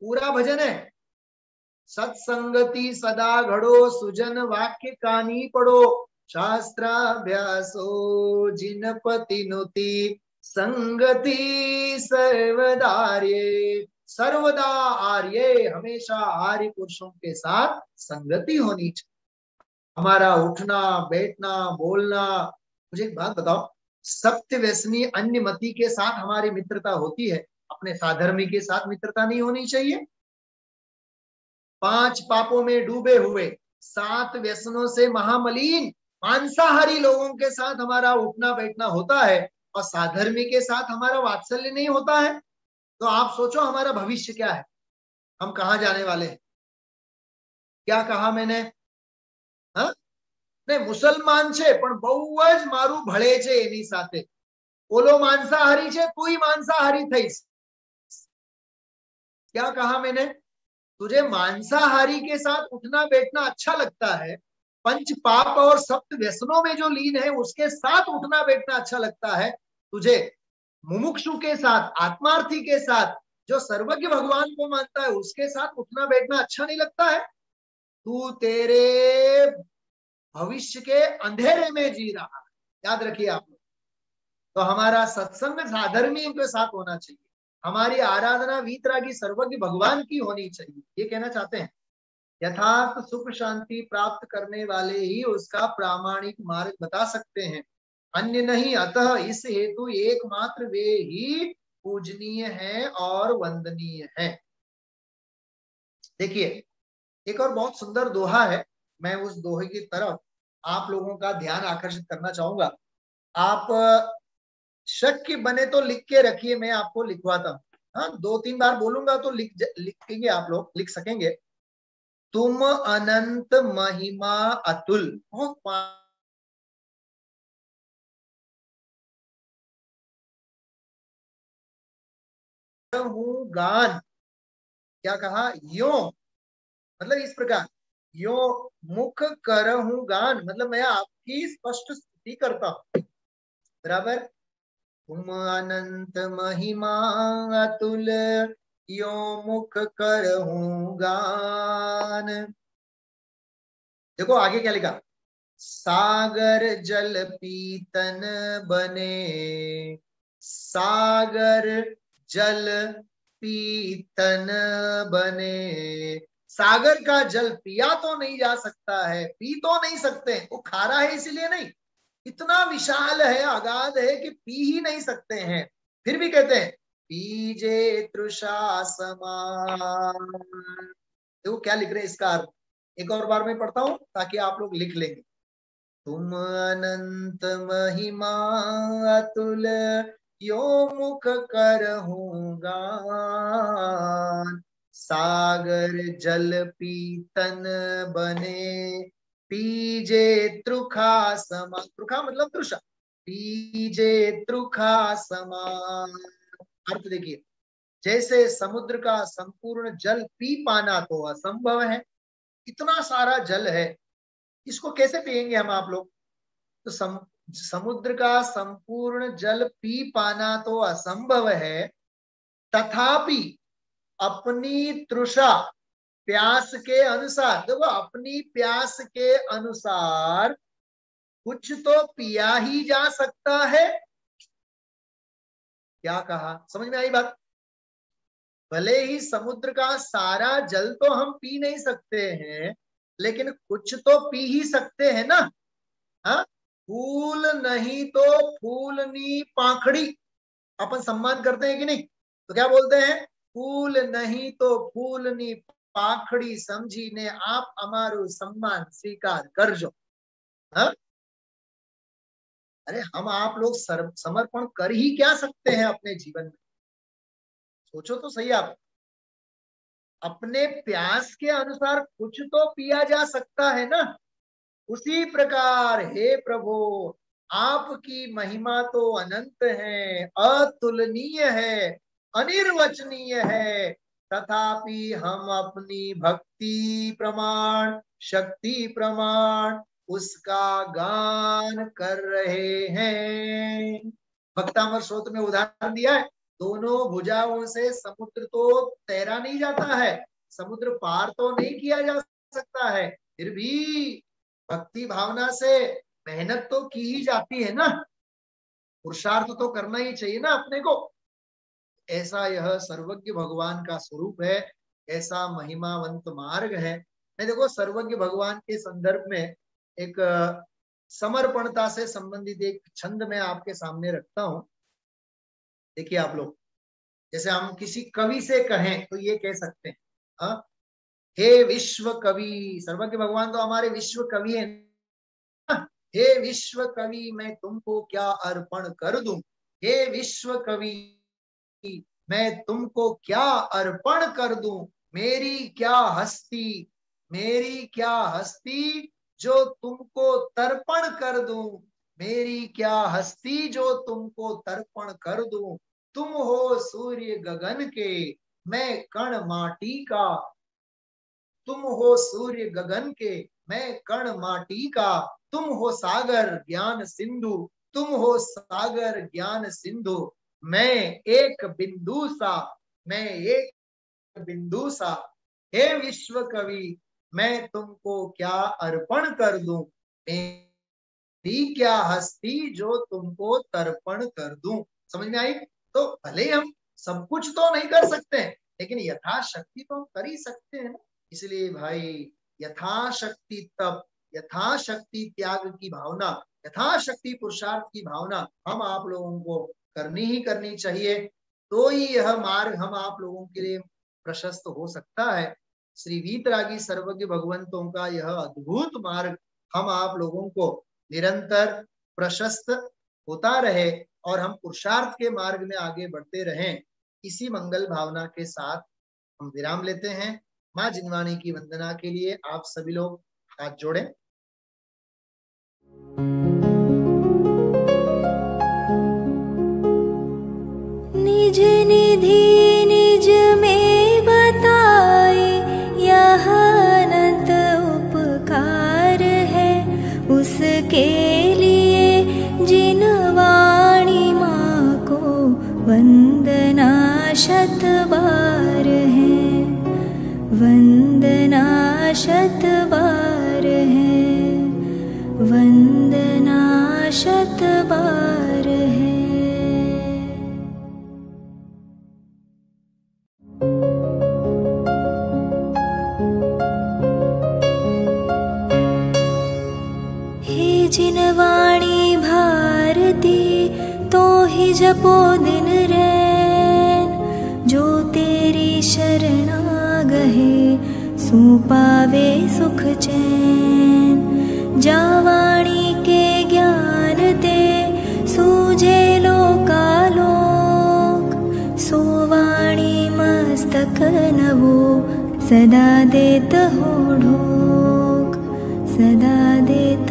पूरा भजन है। सत्संगति सदा घड़ो सुजन वाक्य कानी पढ़ो, शास्त्राभ्यासो जिनपति नुति संगति सर्वदार्ये। सर्वदा आर्य, हमेशा आर्य पुरुषों के साथ संगति होनी चाहिए। हमारा उठना बैठना बोलना, मुझे एक बात बताओ, सत्य व्यसनी अन्य मति के साथ हमारी मित्रता होती है, अपने साधर्मी के साथ मित्रता नहीं होनी चाहिए। 5 पापों में डूबे हुए, 7 व्यसनों से महामलिन मांसाहारी लोगों के साथ हमारा उठना बैठना होता है और साधर्मी के साथ हमारा वात्सल्य नहीं होता है, तो आप सोचो हमारा भविष्य क्या है, हम कहाँ जाने वाले हैं? क्या कहा मैंने? हाँ, नहीं, मुसलमान छे पण बहुज मारू भळे छे एनी साथे, ओलो मांसाहारी छे तू ही मांसाहारी थईस। क्या कहा मैंने? तुझे मांसाहारी के साथ उठना बैठना अच्छा लगता है, पंच पाप और सप्त व्यसनों में जो लीन है उसके साथ उठना बैठना अच्छा लगता है, तुझे मुमुक्षु के साथ, आत्मार्थी के साथ, जो सर्वज्ञ भगवान को मानता है उसके साथ उठना बैठना अच्छा नहीं लगता है? तू तेरे भविष्य के अंधेरे में जी रहा है, याद रखिए आप लोग। तो हमारा सत्संग साधर्मी के साथ होना चाहिए, हमारी आराधना वीतरागी सर्वज्ञ भगवान की होनी चाहिए, ये कहना चाहते हैं। यथार्थ सुख शांति प्राप्त करने वाले ही उसका प्रामाणिक मार्ग बता सकते हैं, अन्य नहीं। अतः इस हेतु एकमात्र वे ही पूजनीय हैं और वंदनीय हैं। देखिए, एक और बहुत सुंदर दोहा है, मैं उस दोहे की तरफ आप लोगों का ध्यान आकर्षित करना चाहूंगा। आप शक्य बने तो लिख के रखिए, मैं आपको लिखवाता हूँ। हाँ, 2-3 बार बोलूंगा तो लिखेंगे, आप लोग लिख सकेंगे। तुम अनंत महिमा अतुल, बहुत हूँ गान। क्या कहा? यो मतलब इस प्रकार, यो मुख कर हूँ गान, मतलब मैं आपकी स्पष्ट स्तुति करता हूँ, बराबर। तुम अनंत महिमा अतुल, यो मुख कर हूँ गान। देखो आगे क्या लिखा, सागर जल पीतन बने, सागर जल पीतन बने। सागर का जल पिया तो नहीं जा सकता है, पी तो नहीं सकते, वो खारा है इसीलिए नहीं, इतना विशाल है, अगाध है कि पी ही नहीं सकते हैं, फिर भी कहते हैं पीजे तृषा समान। देखो क्या लिख रहे हैं इसका अर्थ, एक और बार मैं पढ़ता हूं ताकि आप लोग लिख लेंगे। तुम अनंत महिमा अतुल, यो मुख कर हूँ गान। सागर जल पीतन बने, पीजे त्रुखा समान। त्रुखा मतलब तृषा, पीजे त्रुखा समान। अर्थ देखिए, जैसे समुद्र का संपूर्ण जल पी पाना तो असंभव है, इतना सारा जल है, इसको कैसे पिएंगे हम आप लोग? तो समुद्र का संपूर्ण जल पी पाना तो असंभव है, तथापि अपनी तृषा, प्यास के अनुसार, देखो अपनी प्यास के अनुसार कुछ तो पिया ही जा सकता है। क्या कहा, समझ में आई बात? भले ही समुद्र का सारा जल तो हम पी नहीं सकते हैं, लेकिन कुछ तो पी ही सकते हैं ना। हाँ, फूल नहीं तो फूलनी पाखड़ी, अपन सम्मान करते हैं कि नहीं? तो क्या बोलते हैं, फूल नहीं तो फूलनी पाखड़ी समझी ने आप हमारो सम्मान स्वीकार कर जो। हाँ, अरे हम आप लोग समर्पण कर ही क्या सकते हैं अपने जीवन में, सोचो तो सही आप। अपने प्यास के अनुसार कुछ तो पिया जा सकता है ना। उसी प्रकार हे प्रभु, आपकी महिमा तो अनंत है, अतुलनीय है, अनिर्वचनीय है, तथापि हम अपनी भक्ति प्रमाण, शक्ति प्रमाण उसका गान कर रहे हैं। भक्तामर स्रोत में उदाहरण दिया है, दोनों भुजाओं से समुद्र तो तैरा नहीं जाता है, समुद्र पार तो नहीं किया जा सकता है, फिर भी भक्ति भावना से मेहनत तो की ही जाती है ना, पुरुषार्थ तो करना ही चाहिए ना अपने को। ऐसा यह सर्वज्ञ भगवान का स्वरूप है, ऐसा महिमावंत मार्ग है। मैं देखो सर्वज्ञ भगवान के संदर्भ में एक समर्पणता से संबंधित एक छंद में आपके सामने रखता हूं। देखिए आप लोग, जैसे हम किसी कवि से कहें तो ये कह सकते हैं, हाँ, हे विश्व कवि, सर्वज्ञ भगवान तो हमारे विश्व कवि है। हे विश्व कवि मैं तुमको क्या अर्पण कर दूं, हे विश्व कवि मैं तुमको क्या अर्पण कर दूं, मेरी क्या हस्ती, मेरी क्या हस्ती जो तुमको तर्पण कर दूं, मेरी क्या हस्ती जो तुमको तर्पण कर दूं। तुम हो सूर्य गगन के, मैं कण माटी का, तुम हो सूर्य गगन के, मैं कण माटी का, तुम हो सागर ज्ञान सिंधु, तुम हो सागर ज्ञान सिंधु, मैं एक बिंदु सा, मैं एक बिंदु सा, हे विश्व कवि मैं तुमको क्या अर्पण कर दूं, मेरी क्या हस्ती जो तुमको तर्पण कर दूं। समझ में आई? तो भले हम सब कुछ तो नहीं कर सकते, लेकिन यथाशक्ति तो हम कर ही सकते हैं ना। इसलिए भाई यथाशक्ति तप, यथाशक्ति त्याग की भावना, यथाशक्ति पुरुषार्थ की भावना हम आप लोगों को करनी ही करनी चाहिए, तो ही यह मार्ग हम आप लोगों के लिए प्रशस्त हो सकता है। श्री वीतरागी सर्वज्ञ भगवंतों का यह अद्भुत मार्ग हम आप लोगों को निरंतर प्रशस्त होता रहे और हम पुरुषार्थ के मार्ग में आगे बढ़ते रहें। इसी मंगल भावना के साथ हम विराम लेते हैं। माँ जिनवाणी की वंदना के लिए आप सभी लोग हाथ जोड़ें। निज निधि निज में बताए यह अनंत उपकार है, उसके लिए जिन वाणी माँ को वंदना शत बार है, वंदना शत बार है, वंदना शत बार है। हे जिनवाणी भारती तो ही जपो दिन रैन, जो तेरी शरणा गहे सो पावे सुख चैन। जावाणी के ज्ञान ते सूझे लोकालोक, सो वाणी मस्तक नवो सदा देत हो ढोक, सदा देत